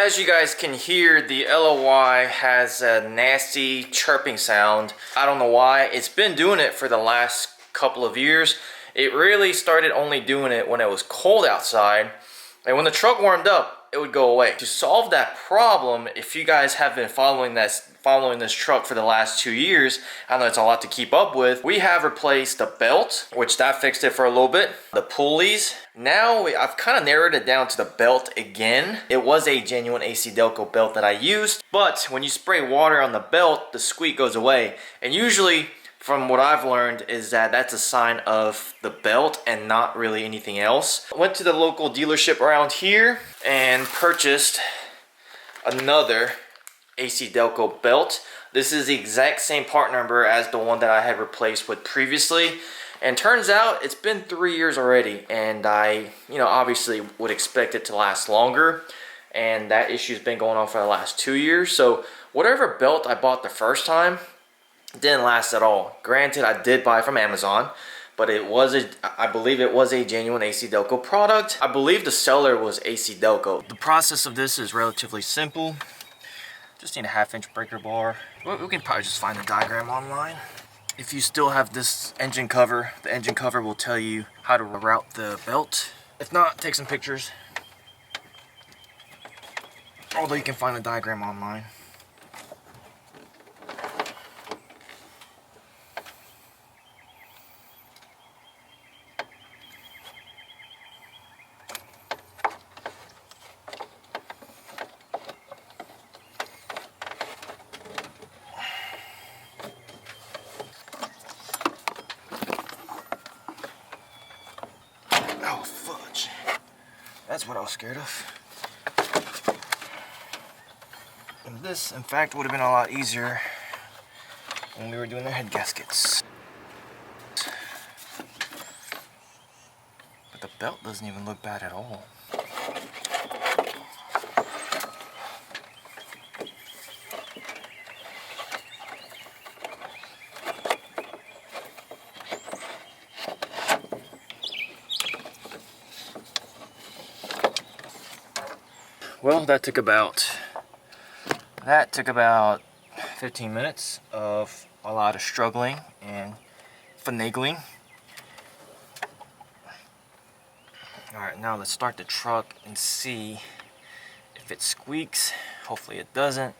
as you guys can hear, the LLY has a nasty chirping sound. I don't know why. It's been doing it for the last couple of years. It really started only doing it when it was cold outside. And when the truck warmed up, it would go away. To solve that problem, if you guys have been following this truck for the last 2 years, I know it's a lot to keep up with. We have replaced the belt, which that fixed it for a little bit. The pulleys. Now I've kind of narrowed it down to the belt again. It was a genuine AC Delco belt that I used, but when you spray water on the belt, the squeak goes away. And usually, from what I've learned, is that that's a sign of the belt and not really anything else. I went to the local dealership around here and purchased another AC Delco belt. This is the exact same part number as the one that I had replaced with previously. And turns out it's been 3 years already, and I, obviously would expect it to last longer. And that issue's been going on for the last 2 years. So whatever belt I bought the first time didn't last at all. Granted, I did buy from Amazon, but I believe it was a genuine AC Delco product. I believe the seller was AC Delco. The process of this is relatively simple. Just need a 1/2-inch breaker bar. We can probably just find the diagram online. If you still have this engine cover, the engine cover will tell you how to route the belt. If not, take some pictures. Although you can find the diagram online. Oh, fudge. That's what I was scared of. And this, in fact, would have been a lot easier when we were doing the head gaskets. But the belt doesn't even look bad at all. Well, that took about 15 minutes of a lot of struggling and finagling. Alright, now let's start the truck and see if it squeaks. Hopefully it doesn't.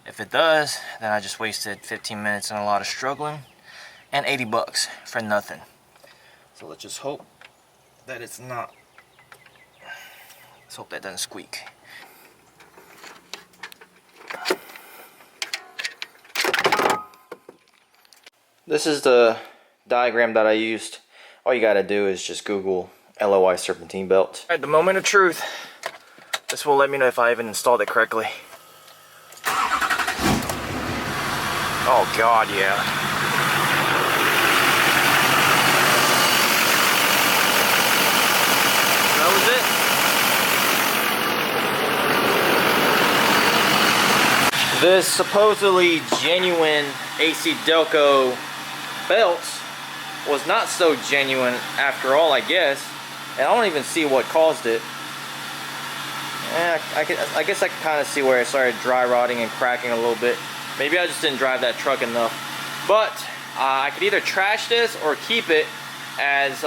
If it does, then I just wasted 15 minutes and a lot of struggling and 80 bucks for nothing. So let's just hope that it's not. Let's hope that doesn't squeak. This is the diagram that I used. All you gotta do is just Google LLY serpentine belt. At the moment of truth, this will let me know if I even installed it correctly. Oh God, yeah. That was it. This supposedly genuine AC Delco belt was not so genuine after all, I guess. And I don't even see what caused it. I guess I can kind of see where it started dry rotting and cracking a little bit. Maybe I just didn't drive that truck enough. But I could either trash this or keep it as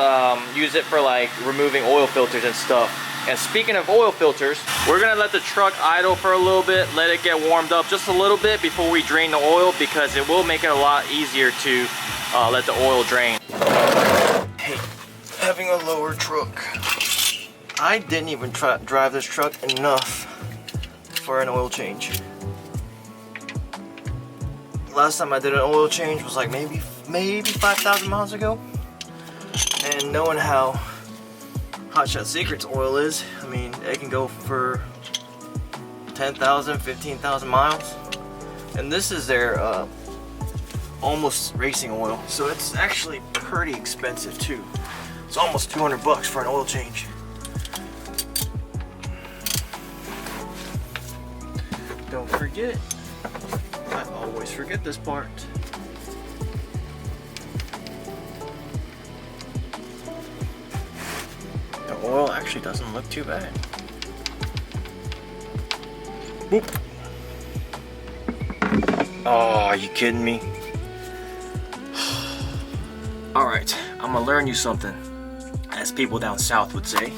use it for like removing oil filters and stuff. And speaking of oil filters, we're gonna let the truck idle for a little bit, let it get warmed up just a little bit before we drain the oil, because it will make it a lot easier to let the oil drain. Hey, having a lower truck. I didn't even drive this truck enough for an oil change. Last time I did an oil change was like maybe 5,000 miles ago. And knowing how Hot Shot Secret's oil is, I mean, it can go for 10,000, 15,000 miles. And this is their almost racing oil, so it's actually pretty expensive too. It's almost 200 bucks for an oil change. Don't forget, I always forget this part. The oil actually doesn't look too bad. Boop. Oh, are you kidding me? Alright, I'm gonna learn you something, as people down south would say.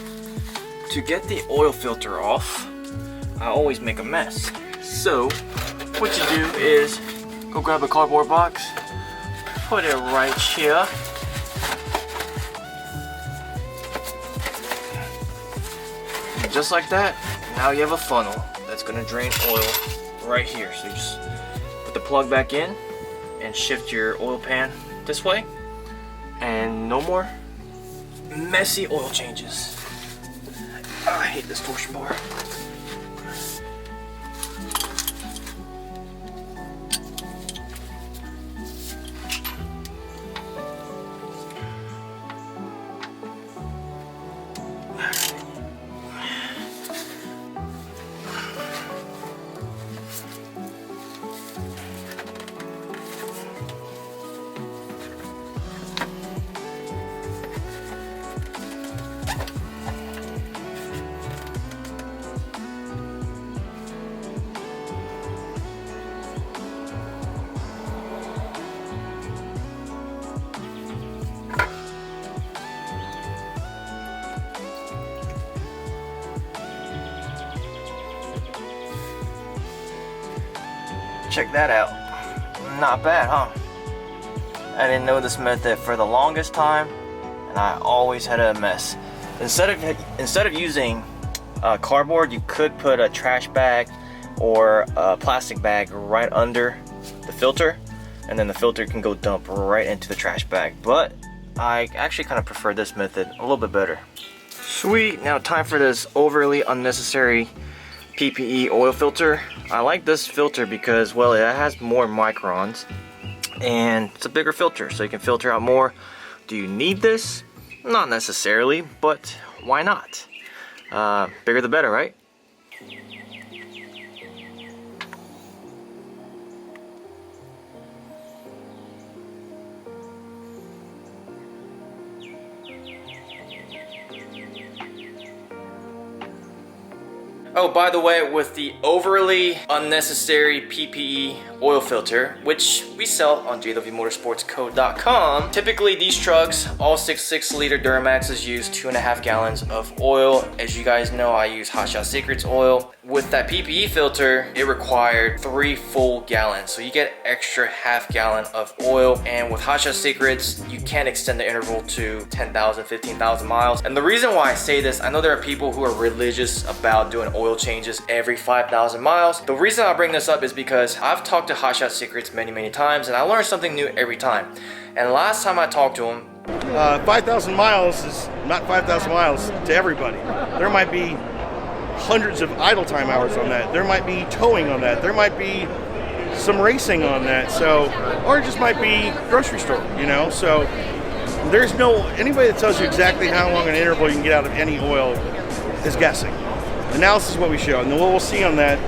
To get the oil filter off, I always make a mess. So, what you do is go grab a cardboard box, put it right here. And just like that, now you have a funnel that's gonna drain oil right here. So you just put the plug back in and shift your oil pan this way. And no more messy oil changes. Oh, I hate this torsion bar. Check that out. Not bad, huh? I didn't know this method for the longest time, and I always had a mess. Instead of using cardboard, you could put a trash bag or a plastic bag right under the filter, and then the filter can go dump right into the trash bag. But I actually kind of prefer this method a little bit better. Sweet, now time for this overly unnecessary PPE oil filter. I like this filter because, well, it has more microns and it's a bigger filter, so you can filter out more. Do you need this? Not necessarily, but why not? Bigger the better, right? Oh, by the way, with the overly unnecessary PPE oil filter, which we sell on jwmotorsportsco.com, typically these trucks, all 6 liter Duramaxes, use 2.5 gallons of oil. As you guys know, I use Hot Shot Secrets oil. With that PPE filter, it required 3 full gallons, so you get extra half gallon of oil. And with Hot Shot Secrets, you can extend the interval to 10,000, 15,000 miles. And the reason why I say this, I know there are people who are religious about doing oil changes every 5,000 miles. The reason I bring this up is because I've talked to Hot Shot Secrets many times, and I learn something new every time. And last time I talked to him, 5,000 miles is not 5,000 miles to everybody. There might be hundreds of idle time hours on that. There might be towing on that. There might be some racing on that. So, or it just might be grocery store, you know. So there's no, anybody that tells you exactly how long an interval you can get out of any oil is guessing. Analysis is what we show, and then what we'll see on that,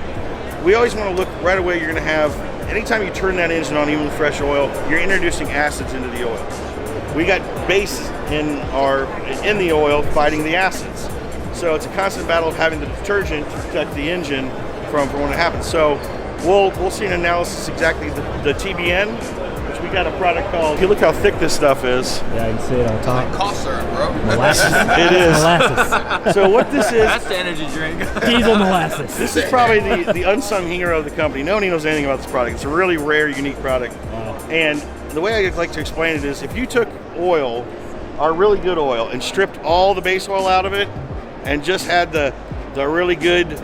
we always want to look right away. You're going to have, anytime you turn that engine on, even with fresh oil, you're introducing acids into the oil. We got base in the oil fighting the acids. So it's a constant battle of having the detergent to protect the engine from when it happens. So we'll see an analysis exactly the TBN, which we got a product called. If you look how thick this stuff is. Yeah, you can see it on top. like cough syrup, bro. Molasses. It is. Molasses. So what this is, That's the energy drink. Diesel molasses. this is probably the unsung hero of the company. Nobody knows anything about this product. It's a really rare, unique product. Wow. And the way I like to explain it is, if you took oil, our really good oil, and stripped all the base oil out of it, and just had the really good,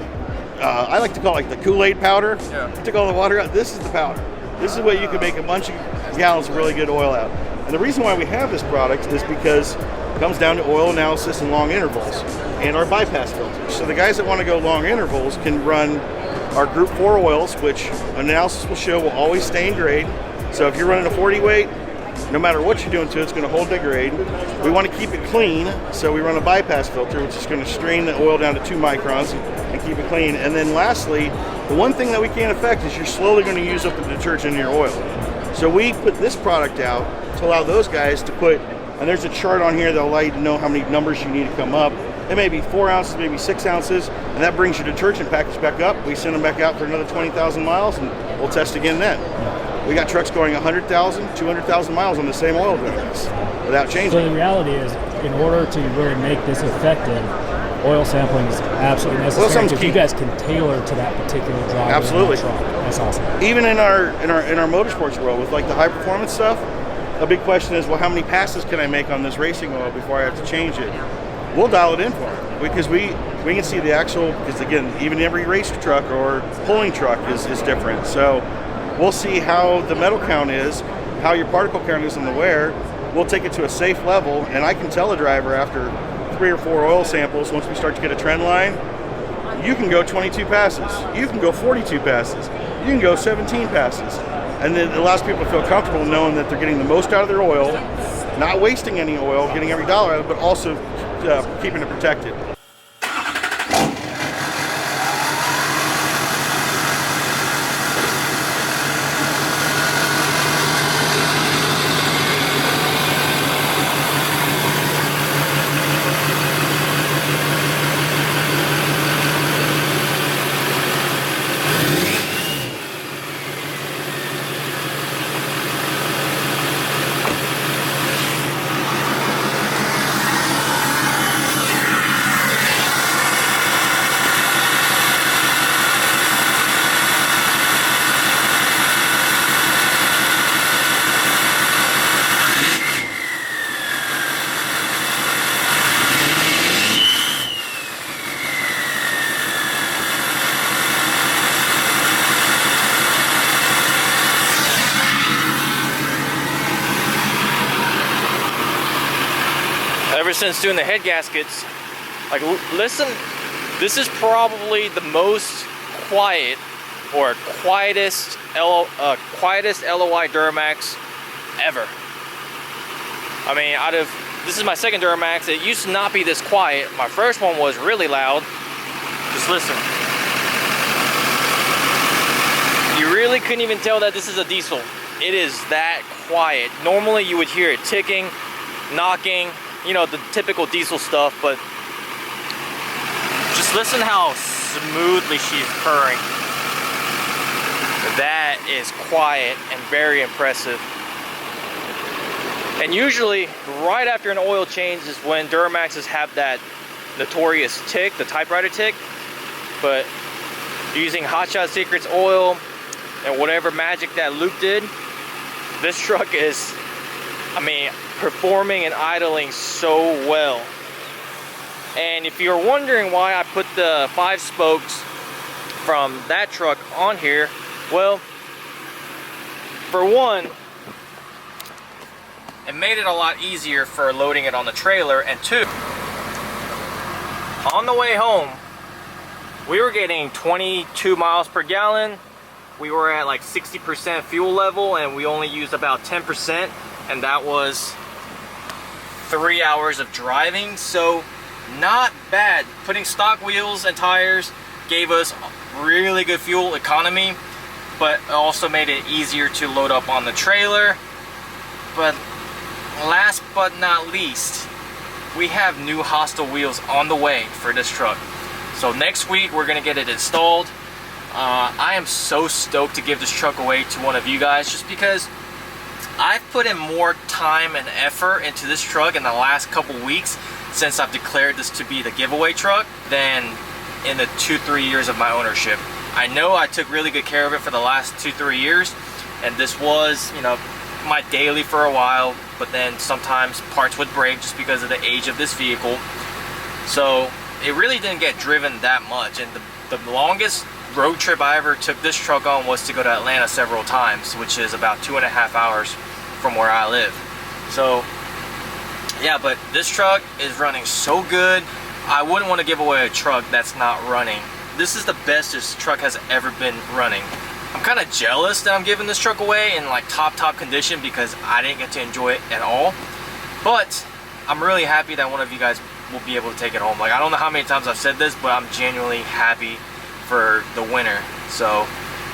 I like to call it like the Kool-Aid powder. Yeah. Took all the water out. This is the powder. This is what you can make a bunch of gallons of really good oil out. And the reason why we have this product is because it comes down to oil analysis and long intervals and our bypass filters. So the guys that want to go long intervals can run our Group 4 oils, which analysis will show will always stay in grade. So if you're running a 40 weight, no matter what you're doing to it, it's going to hold that grade. We want to keep it clean, so we run a bypass filter, which is going to strain the oil down to 2 microns and keep it clean. And then lastly, the one thing that we can't affect is you're slowly going to use up the detergent in your oil. So we put this product out to allow those guys to put, and there's a chart on here that'll allow you to know how many numbers you need to come up. It may be 4 ounces, maybe 6 ounces, and that brings your detergent package back up. We send them back out for another 20,000 miles, and we'll test again then. We got trucks going 100,000, 200,000 miles on the same oil doing this without changing. So the reality is, in order to really make this effective, oil sampling is absolutely necessary because you guys can tailor to that particular driver. Absolutely. That's awesome. Even in our motorsports world with like the high performance stuff, a big question is, well, how many passes can I make on this racing oil before I have to change it? We'll dial it in for them because we can see the actual, because again, even every race truck or pulling truck is different. So we'll see how the metal count is, how your particle count is on the wear. We'll take it to a safe level, and I can tell a driver after 3 or 4 oil samples, once we start to get a trend line, you can go 22 passes, you can go 42 passes, you can go 17 passes. And then it allows people to feel comfortable knowing that they're getting the most out of their oil, not wasting any oil, getting every dollar out of it, but also keeping it protected. Ever since doing the head gaskets, like, listen, this is probably the most quiet or quietest LLY Duramax ever. I mean, this is my second Duramax. It used to not be this quiet. My first one was really loud. Just listen. You really couldn't even tell that this is a diesel. It is that quiet. Normally you would hear it ticking, knocking, you know, the typical diesel stuff, but just listen how smoothly she's purring. That is quiet and very impressive. And usually right after an oil change is when Duramaxes have that notorious tick, the typewriter tick. But using Hot Shot Secrets oil and whatever magic that loop did, this truck is, I mean, performing and idling so well. And if you're wondering why I put the 5 spokes from that truck on here, well, for one, it made it a lot easier for loading it on the trailer, and 2, on the way home we were getting 22 miles per gallon. We were at like 60% fuel level, and we only used about 10%, and that was 3 hours of driving. So not bad. Putting stock wheels and tires gave us really good fuel economy, but also made it easier to load up on the trailer. But last but not least, we have new hostile wheels on the way for this truck. So next week we're gonna get it installed. I am so stoked to give this truck away to one of you guys, just because I've put in more time and effort into this truck in the last couple weeks since I've declared this to be the giveaway truck than in the 2-3 years of my ownership. I know I took really good care of it for the last 2-3 years, and this was, you know, my daily for a while, but then sometimes parts would break just because of the age of this vehicle. So it really didn't get driven that much, and the longest road trip I ever took this truck on was to go to Atlanta several times, which is about 2.5 hours from where I live. So yeah, but this truck is running so good. I wouldn't want to give away a truck that's not running. This is the best this truck has ever been running. I'm kind of jealous that I'm giving this truck away in like top condition, because I didn't get to enjoy it at all. But I'm really happy that one of you guys will be able to take it home. Like, I don't know how many times I've said this, but I'm genuinely happy for the winner. So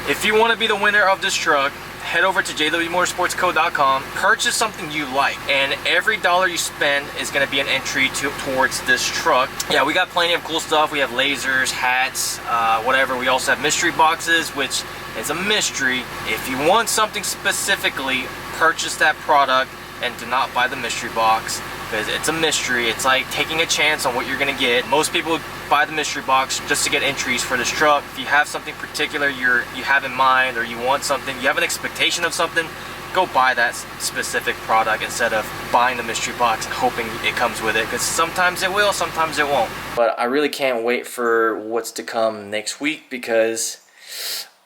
if you want to be the winner of this truck, head over to jwmotorsportsco.com, purchase something you like, and every dollar you spend is going to be an entry towards this truck. Yeah, we got plenty of cool stuff. We have lasers, hats, whatever. We also have mystery boxes, which is a mystery. If you want something specifically, purchase that product and do not buy the mystery box, because it's a mystery. It's like taking a chance on what you're gonna get. Most people buy the mystery box just to get entries for this truck. If you have something particular you have in mind, or you want something, you have an expectation of something, go buy that specific product instead of buying the mystery box and hoping it comes with it, because sometimes it will, sometimes it won't. But I really can't wait for what's to come next week, because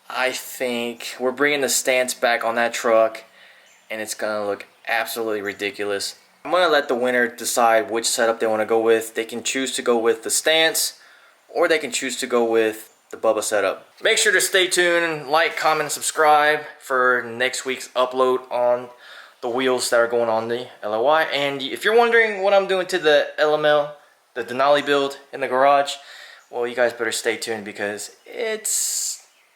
I think we're bringing the stance back on that truck, and it's gonna look absolutely ridiculous. I'm gonna let the winner decide which setup they want to go with. They can choose to go with the stance, or they can choose to go with the Bubba setup. Make sure to stay tuned, like, comment, and subscribe for next week's upload on the wheels that are going on the LLY. And if you're wondering what I'm doing to the LML, the Denali build in the garage, well, you guys better stay tuned, because it's